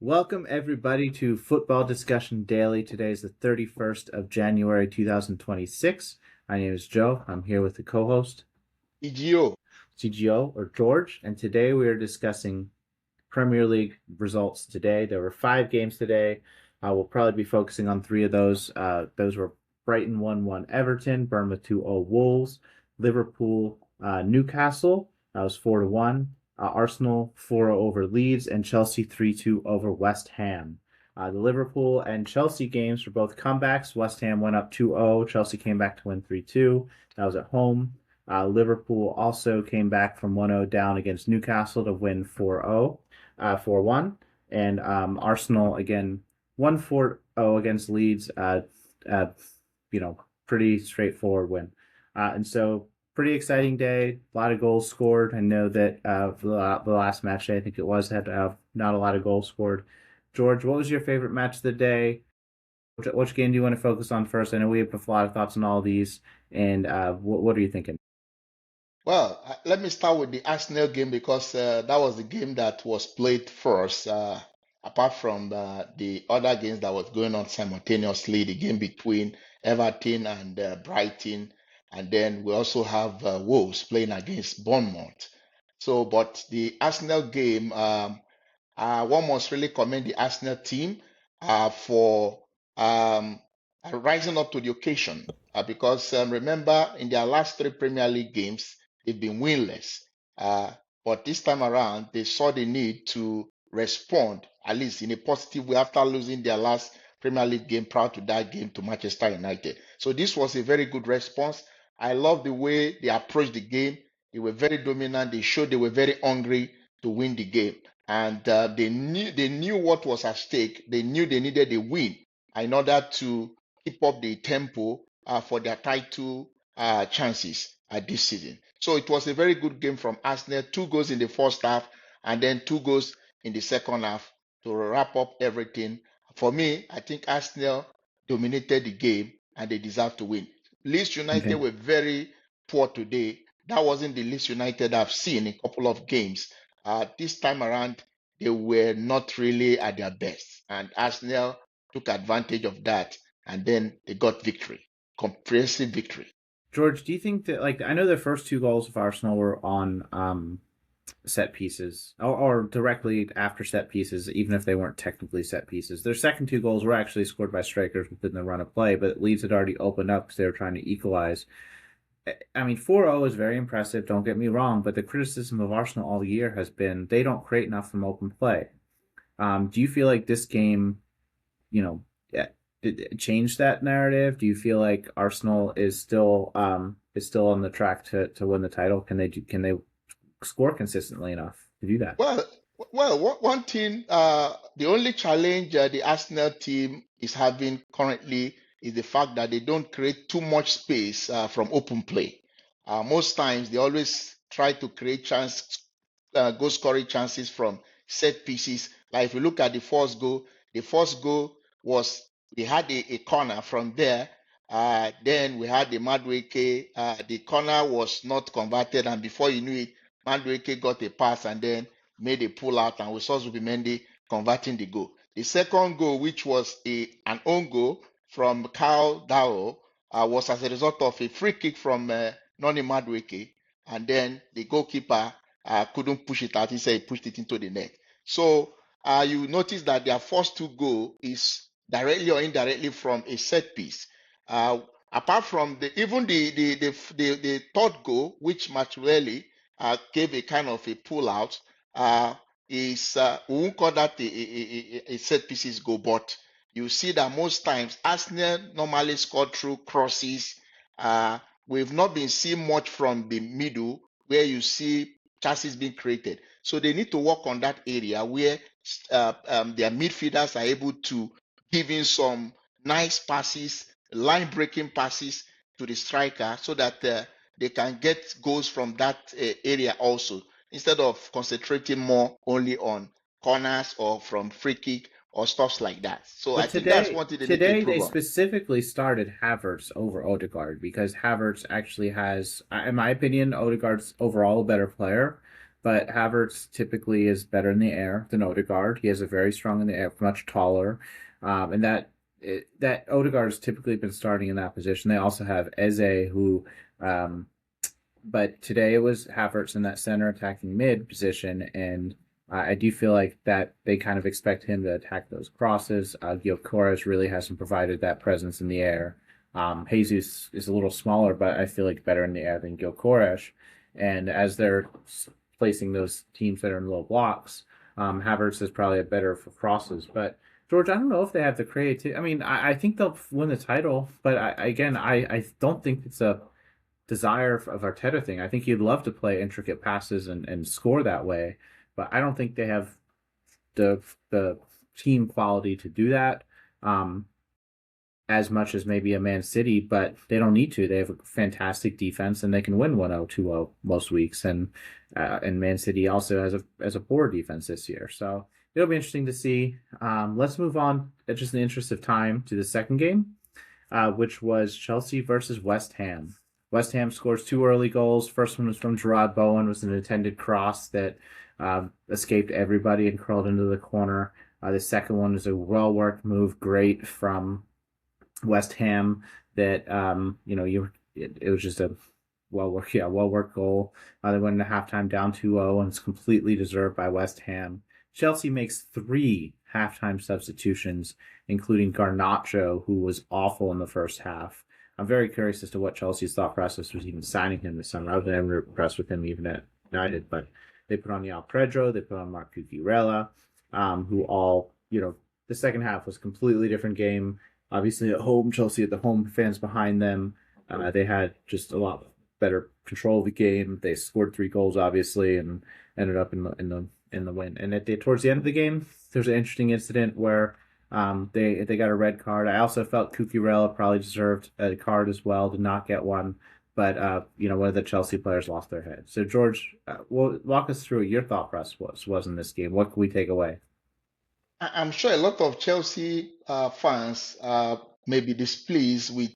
Welcome everybody to Football Discussion Daily. Today is the 31st of January 2026. My name is Joe. I'm here with the co-host EGO. CGO or George, and today we are discussing Premier League results today. There were 5 games today. We'll probably be focusing on 3 of those. Those were Brighton 1-1 Everton, Bournemouth 2-0 Wolves, Liverpool Newcastle. That was 4-1. Arsenal 4-0 over Leeds, and Chelsea 3-2 over West Ham. The Liverpool and Chelsea games were both comebacks. West Ham went up 2-0. Chelsea came back to win 3-2. That was at home. Liverpool also came back from 1-0 down against Newcastle to win 4-0, 4-1. And Arsenal, again, won 4-0 against Leeds. Pretty straightforward win. And so pretty exciting day. A lot of goals scored. I know that the last match day, I think it was, had not a lot of goals scored. George, what was your favorite match of the day? Which game do you want to focus on first? I know we have a lot of thoughts on all these. And what are you thinking? Well, let me start with the Arsenal game because that was the game that was played first. Apart from the other games that was going on simultaneously, the game between Everton and Brighton, and then we also have Wolves playing against Bournemouth. So, but the Arsenal game, one must really commend the Arsenal team for um, rising up to the occasion. Because remember, in their last 3 Premier League games, they've been winless. Uh, but this time around, they saw the need to respond, at least in a positive way, after losing their last Premier League game prior to that game to Manchester United. So this was a very good response. I love the way they approached the game. They were very dominant. They showed they were very hungry to win the game, and they knew what was at stake. They knew they needed a win in order to keep up the tempo for their title chances this season. So it was a very good game from Arsenal. 2 goals in the first half, and then 2 goals in the second half to wrap up everything. For me, I think Arsenal dominated the game and they deserve to win. Leeds United Okay. were very poor today. That wasn't the Leeds United I've seen in a couple of games. This time around, they were not really at their best, and Arsenal took advantage of that, and then they got victory, comprehensive victory. George, do you think that, like, I know the first 2 goals of Arsenal were on set pieces or directly after set pieces, even if they weren't technically set pieces. Their second 2 goals were actually scored by strikers within the run of play, but Leeds had already opened up because they were trying to equalize. I mean, 4-0 is very impressive, don't get me wrong, but the criticism of Arsenal all year has been they don't create enough from open play. Do you feel like this game, you know, did it change that narrative? Do you feel like Arsenal is still on the track to win the title? Can they score consistently enough to do that? Well, one thing, the only challenge the Arsenal team is having currently is the fact that they don't create too much space from open play. Most times, they always try to create goal scoring chances from set pieces. Like if you look at the first goal was they had a corner from there. Then we had the Madueke. The corner was not converted, and before you knew it, Madueke got a pass and then made a pull out, and we saw Zubimendi converting the goal. The second goal, which was an own goal from Kyle Dao, was as a result of a free kick from Noni Madueke, and then the goalkeeper couldn't push it out. He said he pushed it into the net. So you notice that their first 2 goal is directly or indirectly from a set piece. Uh, Apart from the third goal, which Machueli gave a kind of a pull out, uh, is we won't call that a set pieces goal, but you see that most times Arsenal normally score through crosses. Uh, we've not been seeing much from the middle where you see chances being created. So they need to work on that area where their midfielders are able to give in some nice passes, line breaking passes to the striker so that they can get goals from that area also, instead of concentrating more only on corners or from free kick or stuffs like that. So I But think that's today, one thing they need to today they improve on. specifically started Havertz over Odegaard because Havertz actually has, in my opinion, Odegaard's overall a better player. but Havertz typically is better in the air than Odegaard. He has a very strong in the air, much taller, and that Odegaard has typically been starting in that position. They also have Eze, who, um, but today it was Havertz in that center attacking mid position, and I do feel like that they kind of expect him to attack those crosses. Gyökeres really hasn't provided that presence in the air. Jesus is a little smaller, but I feel like better in the air than Gyökeres. And as they're placing those teams that are in low blocks, Havertz is probably better for crosses. But George, I don't know if they have the creativity. I mean, I think they'll win the title, but I don't think it's a desire of Arteta thing. I think he'd love to play intricate passes and score that way, but I don't think they have the team quality to do that. Um, as much as maybe a Man City, but they don't need to. They have a fantastic defense and they can win 1-0, 2-0 most weeks. And Man City also has a poor defense this year. So it'll be interesting to see. Let's move on, just in the interest of time, to the second game, which was Chelsea versus West Ham. West Ham scores two early goals. First one was from Gerard Bowen, was an intended cross that escaped everybody and curled into the corner. The second one was a well-worked move, great from West Ham. That it was just a well worked goal. They went into halftime down 2-0, and it's completely deserved by West Ham. Chelsea makes three halftime substitutions, including Garnacho, who was awful in the first half. I'm very curious as to what Chelsea's thought process was even signing him this summer. I was never impressed with him even at United, but they put on Yao Pedro, they put on Marc Cucurella, who all, the second half was a completely different game. Obviously, at home, Chelsea had the home fans behind them. They had just a lot better control of the game. They scored three goals, obviously, and ended up in the win. And towards the end of the game, there's an interesting incident where they got a red card. I also felt Cucurella probably deserved a card as well, did not get one. But one of the Chelsea players lost their head. So George, walk us through what your thought process was in this game. What can we take away? I'm sure a lot of Chelsea fans may be displeased with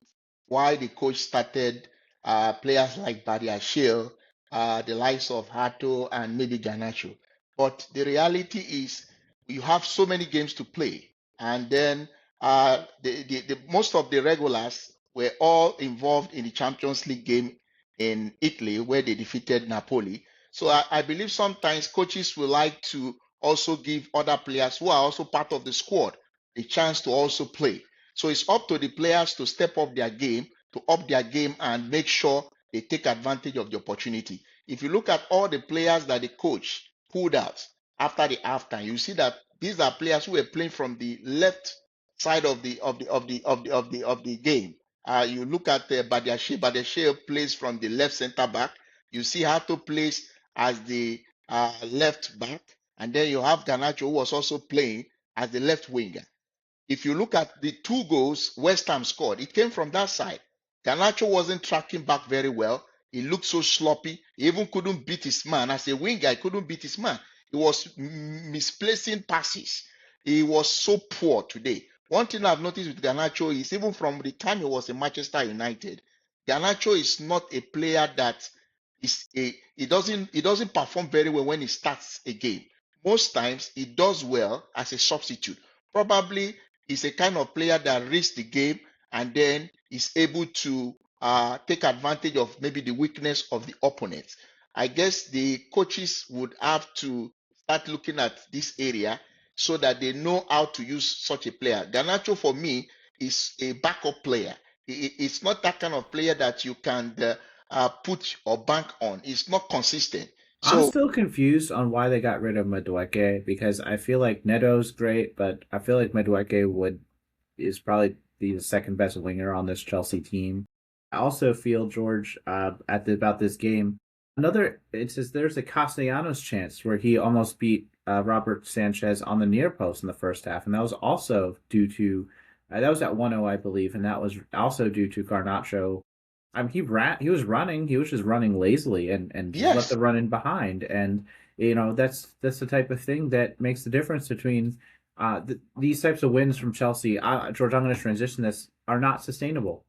why the coach started players like Badiashile, the likes of Hato, and maybe Garnacho. But the reality is, you have so many games to play, and then the most of the regulars were all involved in the Champions League game in Italy, where they defeated Napoli. So I believe sometimes coaches will like to also give other players who are also part of the squad a chance to also play. So it's up to the players to step up their game, to up their game and make sure they take advantage of the opportunity. If you look at all the players that the coach pulled out after the halftime, you see that these are players who were playing from the left side of the game. You look at Badiashile. Badiashile plays from the left center back. You see Hato plays as the left back, and then you have Garnacho, who was also playing as the left winger. If you look at the two goals West Ham scored, it came from that side. Garnacho wasn't tracking back very well. He looked so sloppy. He even couldn't beat his man. As a winger, he couldn't beat his man. He was misplacing passes. He was so poor today. One thing I've noticed with Garnacho is even from the time he was in Manchester United, Garnacho is not a player that he doesn't perform very well when he starts a game. Most times he does well as a substitute. Probably he's a kind of player that reads the game and then is able to take advantage of maybe the weakness of the opponent. I guess the coaches would have to start looking at this area so that they know how to use such a player. Garnacho, for me, is a backup player. It's not that kind of player that you can put or bank on. It's not consistent. I'm So still confused on why they got rid of Madueke because I feel like Neto's great, but I feel like Madueke would is probably the second best winger on this Chelsea team. I also feel George about this game. It says there's a Castellanos chance where he almost beat Robert Sanchez on the near post in the first half, and that was also due to that was at 1-0, I believe, and that was also due to Garnacho. I mean, he was just running lazily and just let yes, the run in behind, and that's the type of thing that makes the difference between these types of wins from Chelsea. George, I'm going to transition this are not sustainable.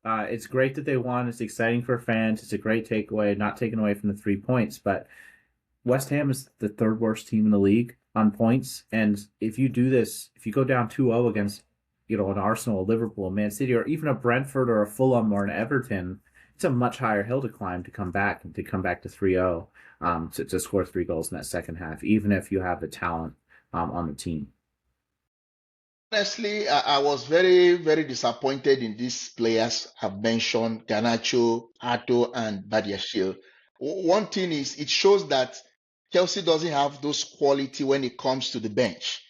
It's great that they won. It's exciting for fans. It's a great takeaway, not taken away from the 3 points, but West Ham is the third worst team in the league on points, and if you do this, if you go down 2-0 against an Arsenal, a Liverpool, a Man City, or even a Brentford or a Fulham or an Everton, it's a much higher hill to climb to come back and to come back to 3-0 to score 3 goals in that second half, even if you have the talent on the team. Honestly, I was very, very disappointed in these players I've mentioned, Garnacho, Hato, and Badiashile. One thing is, it shows that Chelsea doesn't have those quality when it comes to the bench.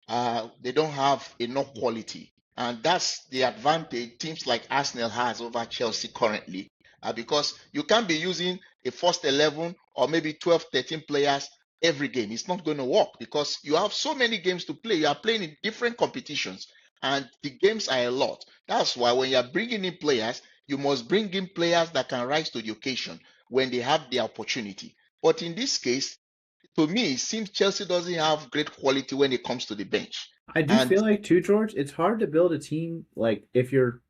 They don't have enough quality. And that's the advantage teams like Arsenal has over Chelsea currently. Because you can't be using a first 11 or maybe 12, 13 players every game. It's not going to work because you have so many games to play. You are playing in different competitions and the games are a lot. That's why when you're bringing in players, you must bring in players that can rise to the occasion when they have the opportunity. But in this case, to me, it seems Chelsea doesn't have great quality when it comes to the bench. I do And feel like too, George, it's hard to build a team like if you're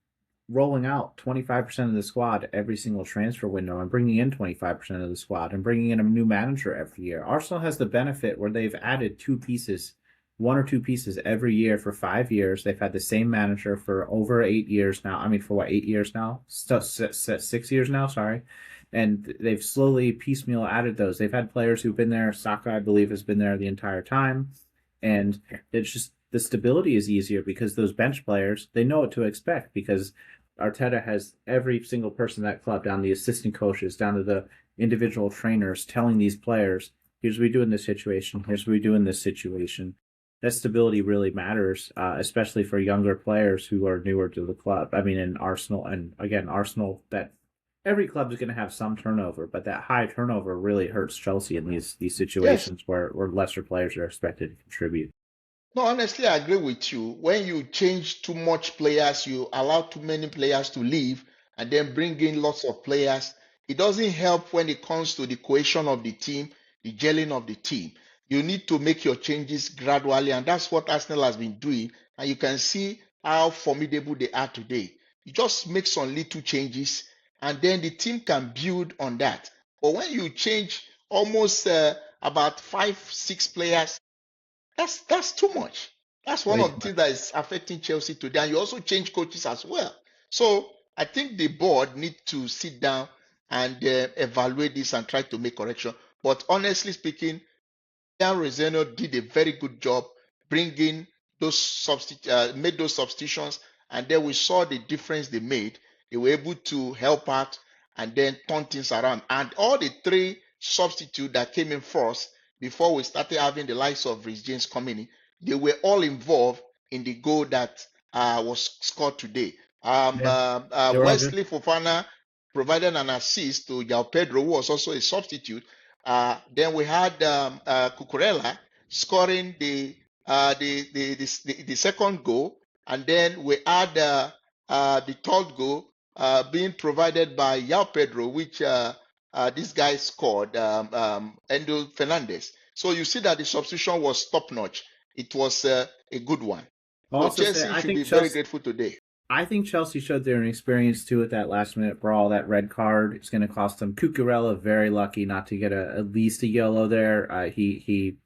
rolling out 25% of the squad every single transfer window and bringing in 25% of the squad and bringing in a new manager every year. Arsenal has the benefit where they've added one or two pieces every year for 5 years. They've had the same manager for over 8 years now. I mean, for what, 8 years now? 6 years now, sorry. And they've slowly piecemeal added those. They've had players who've been there. Saka, I believe, has been there the entire time. And it's just the stability is easier because those bench players, they know what to expect because Arteta has every single person in that club, down to the assistant coaches, down to the individual trainers, telling these players, here's what we do in this situation, here's what we do in this situation. That stability really matters, especially for younger players who are newer to the club. I mean, in Arsenal, and again, Arsenal, that every club is going to have some turnover, but that high turnover really hurts Chelsea in these yes, situations where lesser players are expected to contribute. no, honestly, I agree with you. When you change too much players, you allow too many players to leave and then bring in lots of players. It doesn't help when it comes to the cohesion of the team, the gelling of the team. You need to make your changes gradually, and that's what Arsenal has been doing. And you can see how formidable they are today. You just make some little changes, and then the team can build on that. But when you change almost about five, six players, that's too much. That's one Way of too the things much. that is affecting Chelsea today. And you also change coaches as well. So I think the board need to sit down and evaluate this and try to make correction. But honestly speaking, Jan Roseno did a very good job bringing made those substitutions, and then we saw the difference they made. They were able to help out and then turn things around. And all the three substitutes that came in first before we started having the likes of Rhys James coming in, they were all involved in the goal that was scored today. Yeah, they were all good. Wesley Fofana provided an assist to João Pedro, who was also a substitute. Then we had Cucurella scoring the second goal, and then we had the third goal being provided by Yao Pedro, which this guy scored, Endo Fernandez. So you see that the substitution was top notch. It was a good one. I'll So also say Chelsea I should think be very Chelsea grateful today. I think Chelsea showed their inexperience too at that last minute brawl. That red card is going to cost them. Cucurella very lucky not to get at least a yellow there. He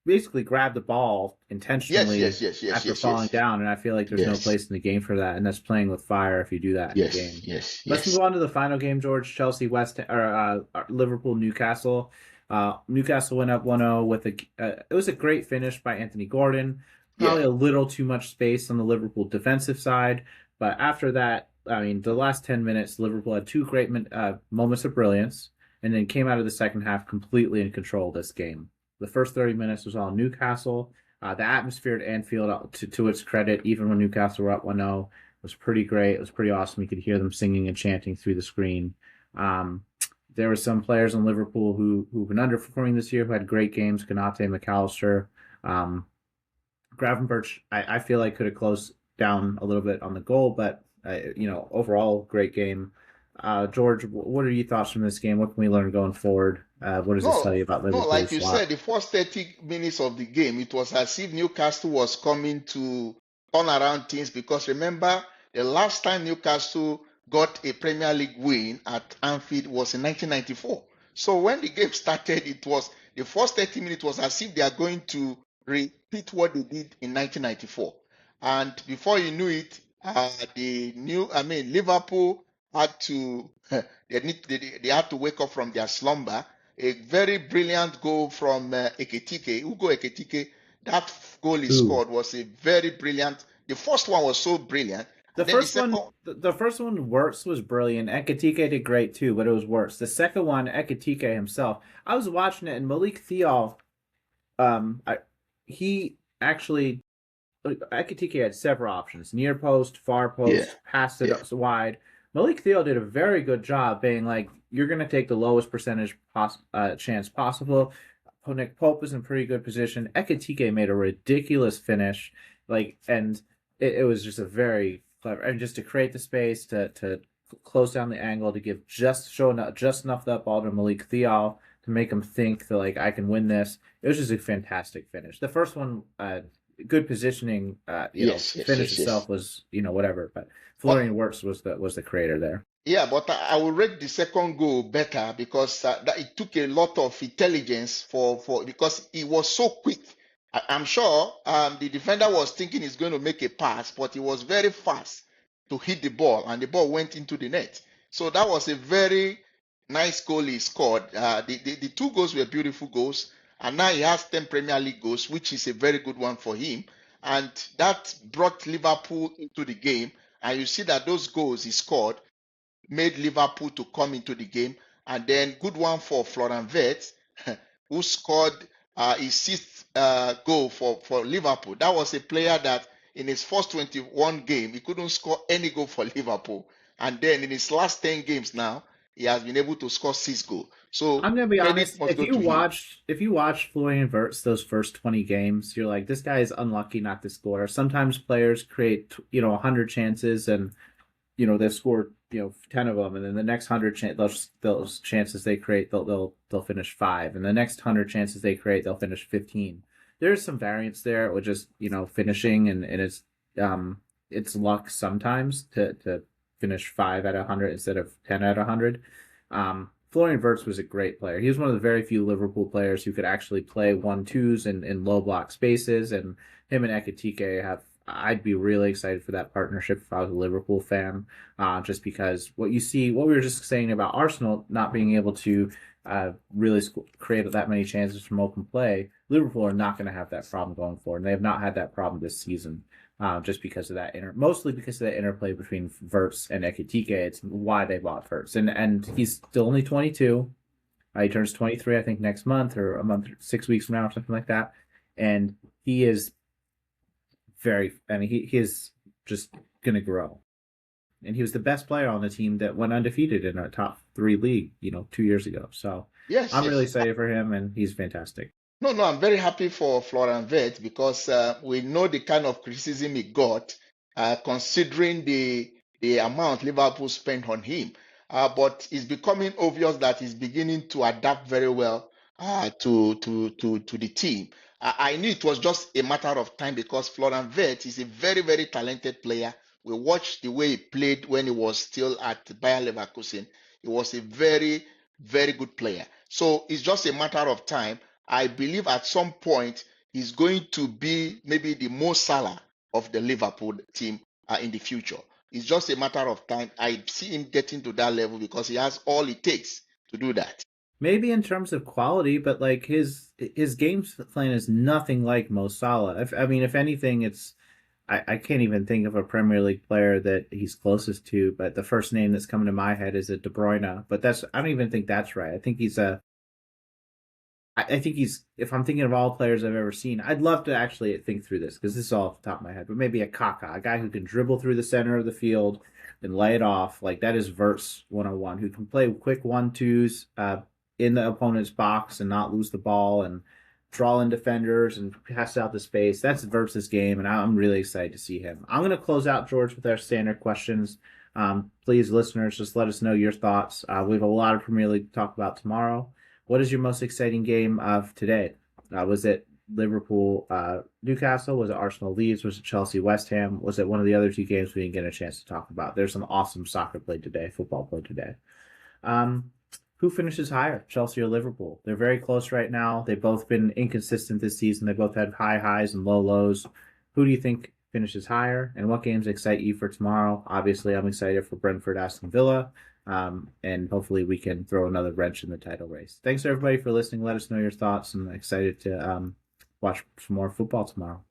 basically grabbed the ball Yes, intentionally yes, yes, yes, after yes, falling yes, down, and I feel like there's no yes, place in the game for that, and that's playing with fire if you do that in the yes, game. yes, Let's yes. move on to the final game, George. Chelsea West or Liverpool Newcastle. Newcastle went up 1-0 with it was a great finish by Anthony Gordon. Yeah. Probably a little too much space on the Liverpool defensive side, but after that, I mean, the last 10 minutes, Liverpool had two great moments of brilliance and then came out of the second half completely in control of this game. The first 30 minutes was all Newcastle. The atmosphere at Anfield, to its credit, even when Newcastle were up 1-0, was pretty great. It was pretty awesome. You could hear them singing and chanting through the screen. There were some players in Liverpool who've been underperforming this year who had great games. Konate, McAllister, um, Gravenberch. I feel like could have closed down a little bit on the goal, but overall great game. George, what are your thoughts from this game? What can we learn going forward? What does this tell No, you about no, like Liverpool's you lot? said, the first 30 minutes of the game, it was as if Newcastle was coming to turn around things because remember, the last time Newcastle got a Premier League win at Anfield was in 1994. So when the game started, it was the first 30 minutes was as if they are going to repeat what they did in 1994. And before you knew it, Liverpool had to they had to wake up from their slumber. A very brilliant goal from Ugo Ekitike. That goal he Ooh. scored was a very brilliant. The first one was so brilliant, The and then the first one, second, the first one, Works was brilliant. Ekitike did great too, but it was worse. The second one, Ekitike himself, I was watching it, and Malik Thiaw, I, he actually, Ekitike had several options: near post, far yeah, post, passed it yeah, up wide. Malik Thiaw did a very good job being like, you're going to take the lowest percentage chance possible. Nick Pope is in pretty good position. Ekitike made a ridiculous finish, and it was just a very clever, and just to create the space to close down the angle to give just enough that ball to Malik Thiaw to make him think that like I can win this. It was just a fantastic finish. The first one, good positioning. yes, yes, Finish yes, yes. itself was whatever, but But Florian Wirtz was the creator there. yeah, but I will rate the second goal better because that it took a lot of intelligence for because it was so quick. I'm sure the defender was thinking he's going to make a pass, but he was very fast to hit the ball, and the ball went into the net. So that was a very nice goal he scored. The two goals were beautiful goals, and now he has 10 Premier League goals, which is a very good one for him. And that brought Liverpool into the game. And you see that those goals he scored made Liverpool to come into the game. And then good one for Florian Wirtz, who scored his sixth goal for Liverpool. That was a player that in his first 21 game, he couldn't score any goal for Liverpool. And then in his last 10 games now, he has been able to score 6 goals. So I'm gonna be credit honest. must go to him. If you watch Florian Wirtz those first 20 games, you're like, this guy is unlucky not to score. Sometimes players create 100 chances, and they score 10 of them, and then the next 100 those chances they create, they'll finish 5, and the next 100 chances they create, they'll finish 15. There's some variance there with just finishing, and it's luck sometimes to finish 5 out of 100 instead of 10 out of 100. Florian Wirtz was a great player. He was one of the very few Liverpool players who could actually play 1-2s in low block spaces, and him and Ekitike have. I'd be really excited for that partnership if I was a Liverpool fan, just because what we were just saying about Arsenal not being able to really create that many chances from open play. Liverpool are not going to have that problem going forward, and they have not had that problem this season. Just because of that mostly because of that interplay between Wirtz and Ekitike. It's why they bought Wirtz, and he's still only 22. He turns 23, I think, next month or a month, 6 weeks from now, or something like that. And he is he is just going to grow. And he was the best player on the team that went undefeated in a top 3 league, 2 years ago. So Yes, I'm really yes. excited for him, and he's fantastic. No, no, I'm very happy for Florian Wirtz because we know the kind of criticism he got, considering the amount Liverpool spent on him. But it's becoming obvious that he's beginning to adapt very well to the team. I knew it was just a matter of time because Florian Wirtz is a very, very talented player. We watched the way he played when he was still at Bayer Leverkusen. He was a very, very good player. So it's just a matter of time. I believe at some point he's going to be maybe the Mo Salah of the Liverpool team in the future. It's just a matter of time. I see him getting to that level because he has all it takes to do that. Maybe in terms of quality, but like his game plan is nothing like Mo Salah. If anything, I can't even think of a Premier League player that he's closest to. But the first name that's coming to my head is a De Bruyne. But I don't even think that's right. I think he's, if I'm thinking of all players I've ever seen, I'd love to actually think through this because this is all off the top of my head, but maybe a Kaká, a guy who can dribble through the center of the field and lay it off. Like that is Wirtz 101, who can play quick 1-2s in the opponent's box and not lose the ball and draw in defenders and pass out the space. That's Wirtz's game, and I'm really excited to see him. I'm going to close out, George, with our standard questions. Please, listeners, just let us know your thoughts. We have a lot of Premier League to talk about tomorrow. What is your most exciting game of today? Was it Liverpool, Newcastle? Was it Arsenal, Leeds? Was it Chelsea, West Ham? Was it one of the other 2 games we didn't get a chance to talk about? There's some awesome soccer played today, football played today. who finishes higher, Chelsea or Liverpool? They're very close right now. They've both been inconsistent this season. They both had high highs and low lows. Who do you think finishes higher? And what games excite you for tomorrow? Obviously, I'm excited for Brentford Aston Villa. And hopefully we can throw another wrench in the title race. Thanks everybody for listening. Let us know your thoughts. I'm excited to watch some more football tomorrow.